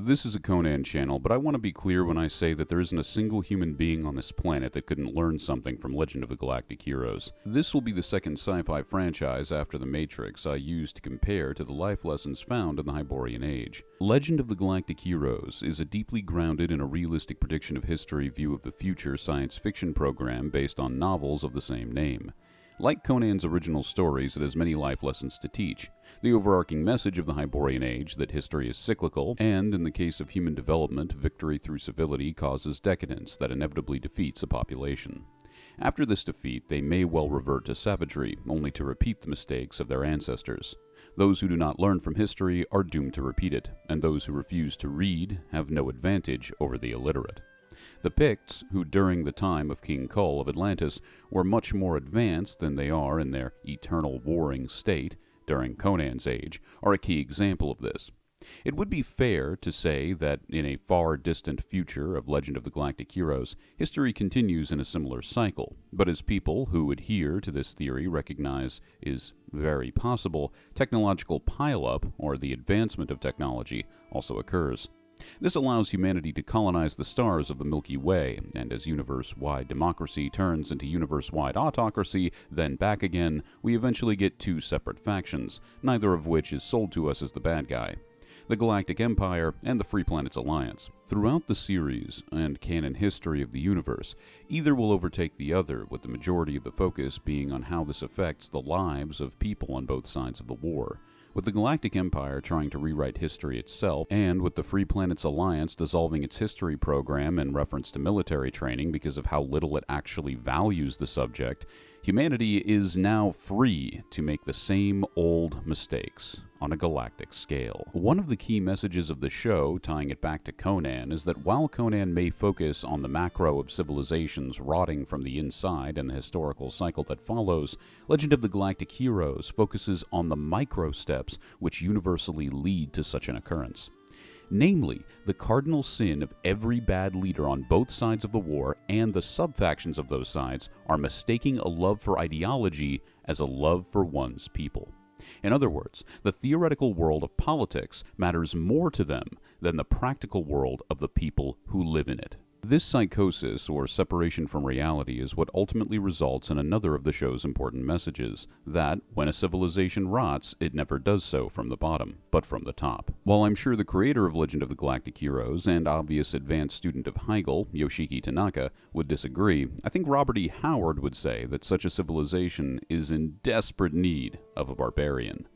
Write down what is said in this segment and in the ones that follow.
This is a Conan channel, but I want to be clear when I say that there isn't a single human being on this planet that couldn't learn something from Legend of the Galactic Heroes. This will be the second sci-fi franchise after The Matrix I use to compare to the life lessons found in the Hyborian Age. Legend of the Galactic Heroes is a deeply grounded in a realistic prediction of history view of the future science fiction program based on novels of the same name. Like Conan's original stories, it has many life lessons to teach. The overarching message of the Hyborian Age that history is cyclical, and in the case of human development, victory through civility causes decadence that inevitably defeats a population. After this defeat, they may well revert to savagery, only to repeat the mistakes of their ancestors. Those who do not learn from history are doomed to repeat it, and those who refuse to read have no advantage over the illiterate. The Picts, who during the time of King Kull of Atlantis were much more advanced than they are in their eternal warring state during Conan's age, are a key example of this. It would be fair to say that in a far distant future of Legend of the Galactic Heroes, history continues in a similar cycle, but as people who adhere to this theory recognize is very possible, technological pile-up, or the advancement of technology, also occurs. This allows humanity to colonize the stars of the Milky Way, and as universe-wide democracy turns into universe-wide autocracy, then back again, we eventually get two separate factions, neither of which is sold to us as the bad guy: the Galactic Empire and the Free Planets Alliance. Throughout the series and canon history of the universe, either will overtake the other, with the majority of the focus being on how this affects the lives of people on both sides of the war. With the Galactic Empire trying to rewrite history itself, and with the Free Planets Alliance dissolving its history program in reference to military training because of how little it actually values the subject, humanity is now free to make the same old mistakes on a galactic scale. One of the key messages of the show, tying it back to Conan, is that while Conan may focus on the macro of civilizations rotting from the inside and the historical cycle that follows, Legend of the Galactic Heroes focuses on the micro steps which universally lead to such an occurrence. Namely, the cardinal sin of every bad leader on both sides of the war and the sub-factions of those sides are mistaking a love for ideology as a love for one's people. In other words, the theoretical world of politics matters more to them than the practical world of the people who live in it. This psychosis, or separation from reality, is what ultimately results in another of the show's important messages, that when a civilization rots, it never does so from the bottom, but from the top. While I'm sure the creator of Legend of the Galactic Heroes and obvious advanced student of Hegel, Yoshiki Tanaka, would disagree, I think Robert E. Howard would say that such a civilization is in desperate need of a barbarian.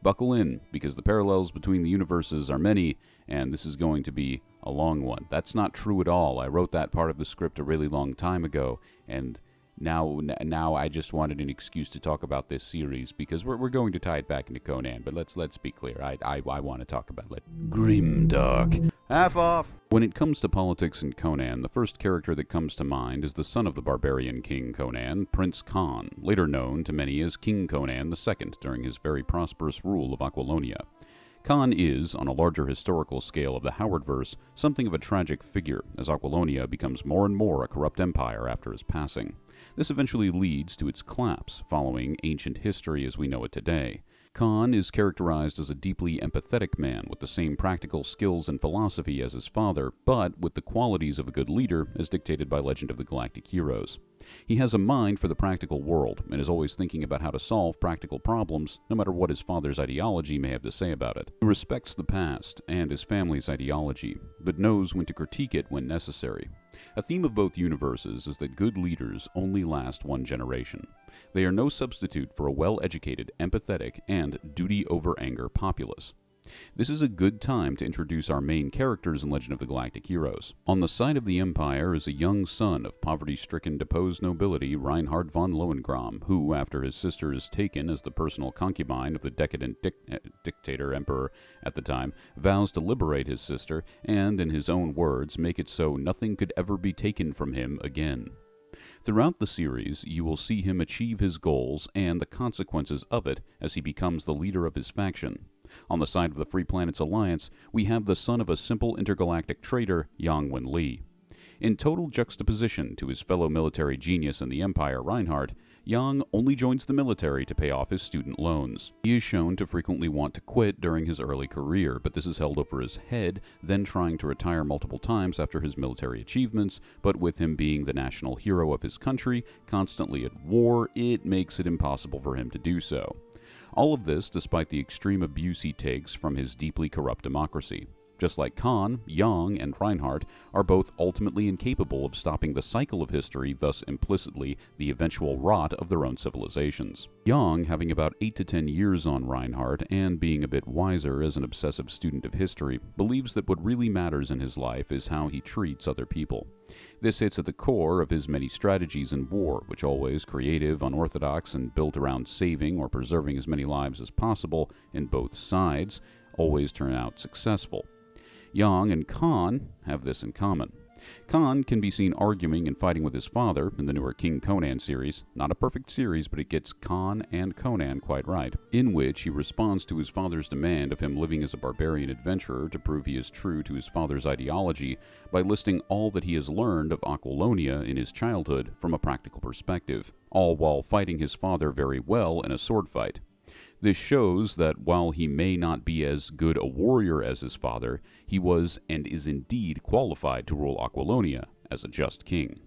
Buckle in, because the parallels between the universes are many, and this is going to be a long one. That's not true at all. I wrote that part of the script a really long time ago, and now I just wanted an excuse to talk about this series, because we're going to tie it back into Conan, but let's be clear. I want to talk about it. Grimdark. Half off! When it comes to politics in Conan, the first character that comes to mind is the son of the barbarian king Conan, Prince Khan, later known to many as King Conan II during his very prosperous rule of Aquilonia. Khan is, on a larger historical scale of the Howardverse, something of a tragic figure, as Aquilonia becomes more and more a corrupt empire after his passing. This eventually leads to its collapse, following ancient history as we know it today. Khan is characterized as a deeply empathetic man with the same practical skills and philosophy as his father, but with the qualities of a good leader as dictated by Legend of the Galactic Heroes. He has a mind for the practical world and is always thinking about how to solve practical problems, no matter what his father's ideology may have to say about it. He respects the past and his family's ideology, but knows when to critique it when necessary. A theme of both universes is that good leaders only last one generation. They are no substitute for a well-educated, empathetic, and duty-over-anger populace. This is a good time to introduce our main characters in Legend of the Galactic Heroes. On the side of the Empire is a young son of poverty-stricken deposed nobility Reinhard von Lohengrin, who, after his sister is taken as the personal concubine of the decadent dictator emperor at the time, vows to liberate his sister and, in his own words, make it so nothing could ever be taken from him again. Throughout the series, you will see him achieve his goals and the consequences of it as he becomes the leader of his faction. On the side of the Free Planets Alliance, we have the son of a simple intergalactic trader, Yang Wen-li. In total juxtaposition to his fellow military genius in the Empire, Reinhardt, Yang only joins the military to pay off his student loans. He is shown to frequently want to quit during his early career, but this is held over his head, then trying to retire multiple times after his military achievements, but with him being the national hero of his country, constantly at war, it makes it impossible for him to do so. All of this despite the extreme abuse he takes from his deeply corrupt democracy. Just like Khan, Yang and Reinhardt are both ultimately incapable of stopping the cycle of history, thus implicitly the eventual rot of their own civilizations. Yang, having about 8 to 10 years on Reinhardt and being a bit wiser as an obsessive student of history, believes that what really matters in his life is how he treats other people. This hits at the core of his many strategies in war, which always creative, unorthodox, and built around saving or preserving as many lives as possible in both sides, always turn out successful. Yang and Khan have this in common. Khan can be seen arguing and fighting with his father in the newer King Conan series, not a perfect series, but it gets Khan and Conan quite right, in which he responds to his father's demand of him living as a barbarian adventurer to prove he is true to his father's ideology by listing all that he has learned of Aquilonia in his childhood from a practical perspective, all while fighting his father very well in a sword fight. This shows that while he may not be as good a warrior as his father, he was and is indeed qualified to rule Aquilonia as a just king.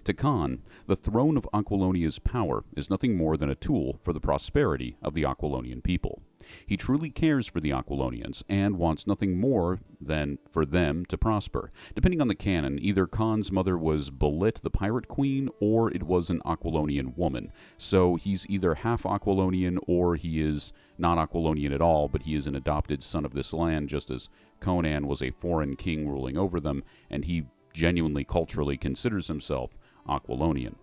To Khan, the throne of Aquilonia's power is nothing more than a tool for the prosperity of the Aquilonian people. He truly cares for the Aquilonians and wants nothing more than for them to prosper. Depending on the canon, either Khan's mother was Belit the pirate queen or it was an Aquilonian woman. So he's either half Aquilonian or he is not Aquilonian at all, but he is an adopted son of this land, just as Conan was a foreign king ruling over them, and he genuinely culturally considers himself Aquilonian.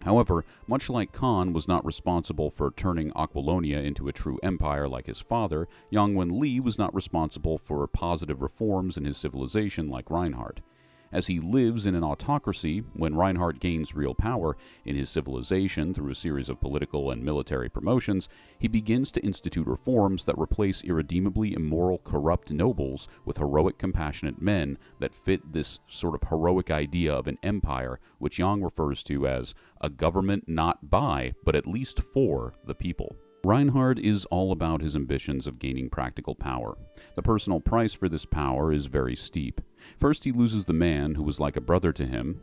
However, much like Khan was not responsible for turning Aquilonia into a true empire like his father, Yang Wen-li was not responsible for positive reforms in his civilization like Reinhardt. As he lives in an autocracy, when Reinhardt gains real power in his civilization through a series of political and military promotions, he begins to institute reforms that replace irredeemably immoral, corrupt nobles with heroic, compassionate men that fit this sort of heroic idea of an empire, which Yang refers to as a government not by, but at least for, the people. Reinhardt is all about his ambitions of gaining practical power. The personal price for this power is very steep. First, he loses the man who was like a brother to him,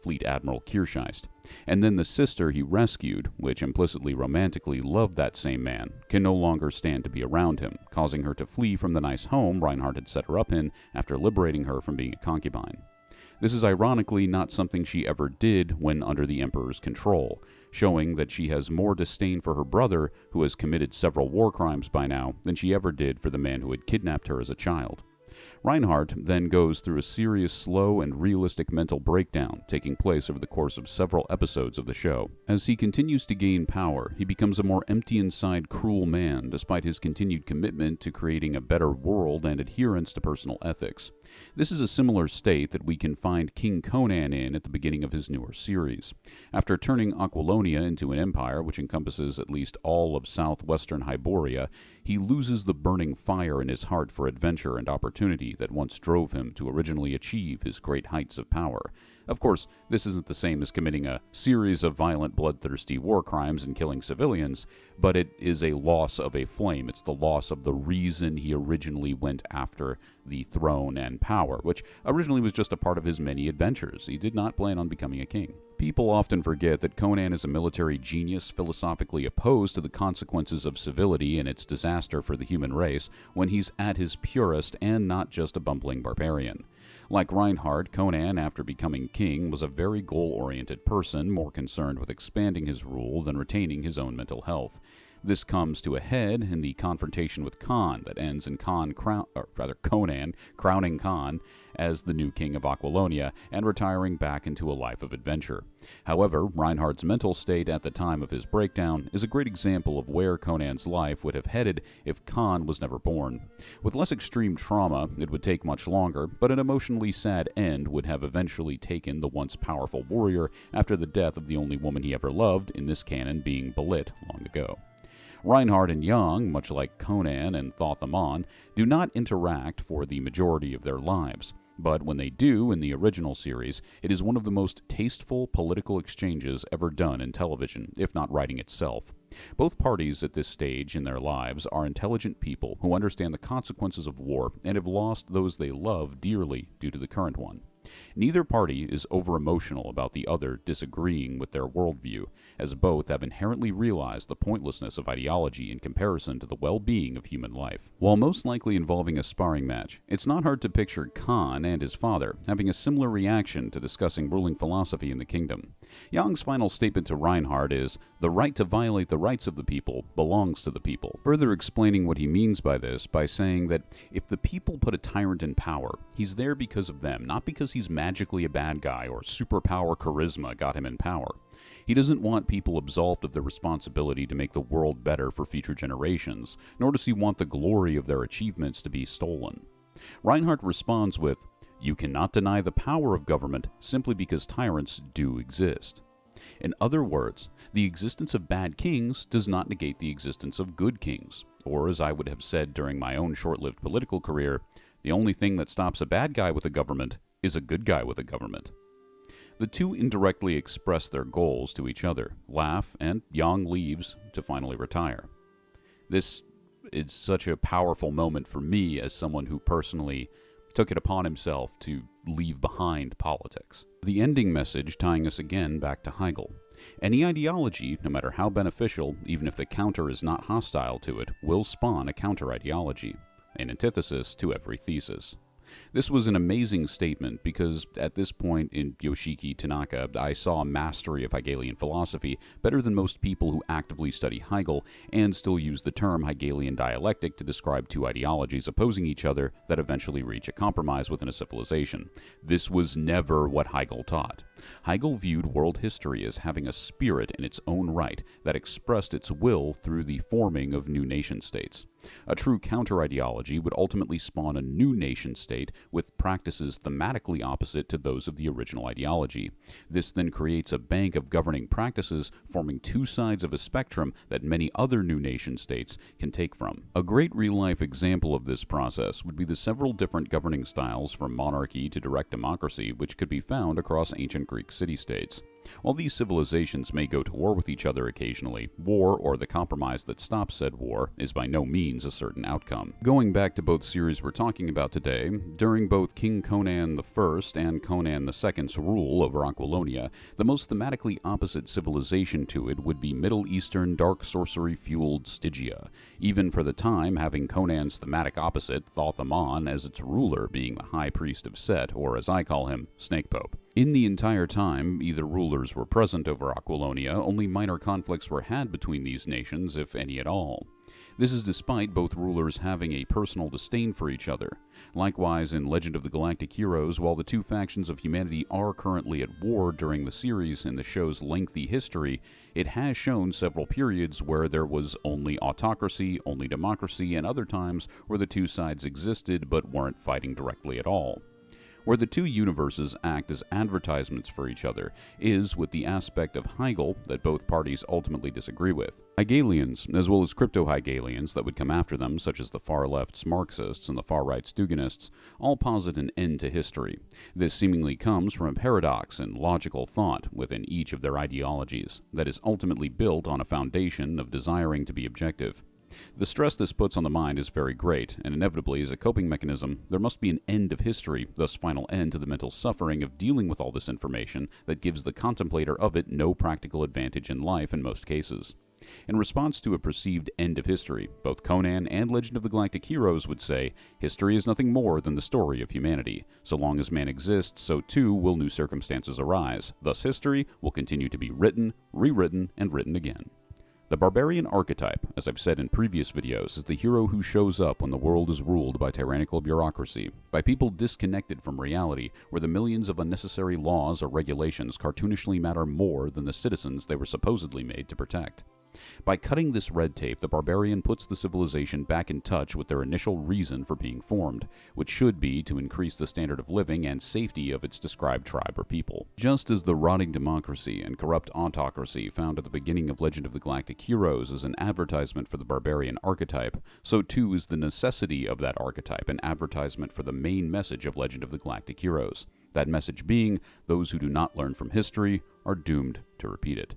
Fleet Admiral Kirscheist, and then the sister he rescued, which implicitly romantically loved that same man, can no longer stand to be around him, causing her to flee from the nice home Reinhardt had set her up in after liberating her from being a concubine. This is ironically not something she ever did when under the Emperor's control, showing that she has more disdain for her brother, who has committed several war crimes by now, than she ever did for the man who had kidnapped her as a child. Reinhardt then goes through a serious, slow, and realistic mental breakdown, taking place over the course of several episodes of the show. As he continues to gain power, he becomes a more empty inside, cruel man, despite his continued commitment to creating a better world and adherence to personal ethics. This is a similar state that we can find King Conan in at the beginning of his newer series. After turning Aquilonia into an empire which encompasses at least all of southwestern Hyboria, he loses the burning fire in his heart for adventure and opportunity that once drove him to originally achieve his great heights of power. Of course, this isn't the same as committing a series of violent, bloodthirsty war crimes and killing civilians, but it is a loss of a flame. It's the loss of the reason he originally went after the throne and power, which originally was just a part of his many adventures. He did not plan on becoming a king. People often forget that Conan is a military genius philosophically opposed to the consequences of civility and its disaster for the human race when he's at his purest and not just a bumbling barbarian. Like Reinhardt, Conan, after becoming king, was a very goal-oriented person, more concerned with expanding his rule than retaining his own mental health. This comes to a head in the confrontation with Khan that ends in Conan crowning Khan as the new king of Aquilonia and retiring back into a life of adventure. However, Reinhardt's mental state at the time of his breakdown is a great example of where Conan's life would have headed if Khan was never born. With less extreme trauma, it would take much longer, but an emotionally sad end would have eventually taken the once powerful warrior after the death of the only woman he ever loved, in this canon being Belit long ago. Reinhardt and Yang, much like Conan and Thoth Amon, do not interact for the majority of their lives. But when they do in the original series, it is one of the most tasteful political exchanges ever done in television, if not writing itself. Both parties at this stage in their lives are intelligent people who understand the consequences of war and have lost those they love dearly due to the current one. Neither party is over-emotional about the other disagreeing with their worldview, as both have inherently realized the pointlessness of ideology in comparison to the well-being of human life. While most likely involving a sparring match, it's not hard to picture Khan and his father having a similar reaction to discussing ruling philosophy in the kingdom. Yang's final statement to Reinhardt is, "The right to violate the rights of the people belongs to the people," further explaining what he means by this by saying that if the people put a tyrant in power, he's there because of them, not because he's magically a bad guy or superpower charisma got him in power. He doesn't want people absolved of their responsibility to make the world better for future generations, nor does he want the glory of their achievements to be stolen. Reinhardt responds with, "You cannot deny the power of government simply because tyrants do exist." In other words, the existence of bad kings does not negate the existence of good kings, or as I would have said during my own short-lived political career, the only thing that stops a bad guy with a government is a good guy with a government. The two indirectly express their goals to each other, laugh, and Yang leaves to finally retire. This is such a powerful moment for me as someone who personally took it upon himself to leave behind politics. The ending message tying us again back to Hegel. Any ideology, no matter how beneficial, even if the counter is not hostile to it, will spawn a counter-ideology, an antithesis to every thesis. This was an amazing statement because at this point in Yoshiki Tanaka, I saw a mastery of Hegelian philosophy better than most people who actively study Hegel and still use the term Hegelian dialectic to describe two ideologies opposing each other that eventually reach a compromise within a civilization. This was never what Hegel taught. Hegel viewed world history as having a spirit in its own right that expressed its will through the forming of new nation-states. A true counter-ideology would ultimately spawn a new nation-state with practices thematically opposite to those of the original ideology. This then creates a bank of governing practices forming two sides of a spectrum that many other new nation-states can take from. A great real-life example of this process would be the several different governing styles from monarchy to direct democracy which could be found across ancient Greek city-states. While these civilizations may go to war with each other occasionally, war, or the compromise that stops said war, is by no means a certain outcome. Going back to both series we're talking about today, during both King Conan I and Conan II's rule over Aquilonia, the most thematically opposite civilization to it would be Middle Eastern dark sorcery-fueled Stygia, even for the time having Conan's thematic opposite, Thoth-Amon, as its ruler being the High Priest of Set, or as I call him, Snake Pope. In the entire time either rulers were present over Aquilonia, only minor conflicts were had between these nations, if any at all. This is despite both rulers having a personal disdain for each other. Likewise, in Legend of the Galactic Heroes, while the two factions of humanity are currently at war during the series and the show's lengthy history, it has shown several periods where there was only autocracy, only democracy, and other times where the two sides existed but weren't fighting directly at all. Where the two universes act as advertisements for each other is with the aspect of Hegel that both parties ultimately disagree with. Hegelians, as well as crypto-Hegelians that would come after them, such as the far-left's Marxists and the far-right's Duganists, all posit an end to history. This seemingly comes from a paradox in logical thought within each of their ideologies that is ultimately built on a foundation of desiring to be objective. The stress this puts on the mind is very great, and inevitably, as a coping mechanism, there must be an end of history, thus final end to the mental suffering of dealing with all this information that gives the contemplator of it no practical advantage in life in most cases. In response to a perceived end of history, both Conan and Legend of the Galactic Heroes would say, history is nothing more than the story of humanity. So long as man exists, so too will new circumstances arise. Thus history will continue to be written, rewritten, and written again. The barbarian archetype, as I've said in previous videos, is the hero who shows up when the world is ruled by tyrannical bureaucracy, by people disconnected from reality, where the millions of unnecessary laws or regulations cartoonishly matter more than the citizens they were supposedly made to protect. By cutting this red tape, the barbarian puts the civilization back in touch with their initial reason for being formed, which should be to increase the standard of living and safety of its described tribe or people. Just as the rotting democracy and corrupt autocracy found at the beginning of Legend of the Galactic Heroes is an advertisement for the barbarian archetype, so too is the necessity of that archetype an advertisement for the main message of Legend of the Galactic Heroes. That message being, those who do not learn from history are doomed to repeat it.